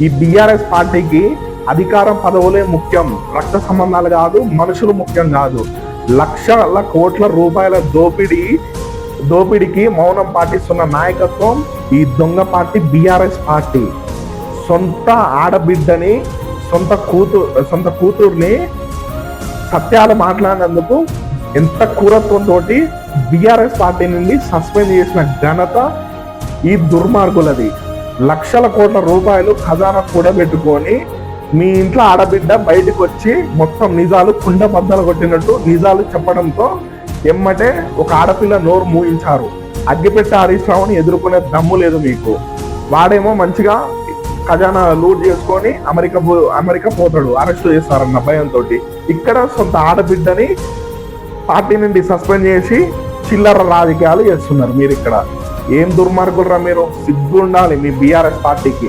ఈ బీఆర్ఎస్ పార్టీకి అధికారం పదవులే ముఖ్యం, రక్త సంబంధాలు కాదు, మనుషులు ముఖ్యం కాదు. లక్షల కోట్ల రూపాయల దోపిడీకి మౌనం పాటిస్తున్న నాయకత్వం ఈ దొంగ పార్టీ బీఆర్ఎస్ పార్టీ. సొంత ఆడబిడ్డని, సొంత కూతుర్ని సత్యాలు మాట్లాడినందుకు ఎంత క్రూరత్వంతో బీఆర్ఎస్ పార్టీ నుండి సస్పెండ్ చేసిన ఘనత ఈ దుర్మార్గులది. లక్షల కోట్ల రూపాయలు ఖజానా కూడబెట్టుకొని మీ ఇంట్లో ఆడబిడ్డ బయటకు వచ్చి మొత్తం నిజాలు కుండ బద్దలు కొట్టినట్టు నిజాలు చెప్పడంతో ఎమ్మటే ఒక ఆడపిల్ల నోరు మూయించారు. అగ్గిపెట్టే హరీష్ రావుని ఎదుర్కొనే దమ్ము లేదు మీకు. వాడేమో మంచిగా ఖజానా లూట్ చేసుకొని అమెరికా పోతాడు, అరెస్ట్ చేస్తారన్న భయంతో. ఇక్కడ సొంత ఆడబిడ్డని పార్టీ నుండి సస్పెండ్ చేసి చిల్లర రాజకీయాలు చేస్తున్నారు మీరు. ఇక్కడ ఏం దుర్మార్గులరా మీరు, సిగ్గు ఉండాలి మీ బీఆర్ఎస్ పార్టీకి.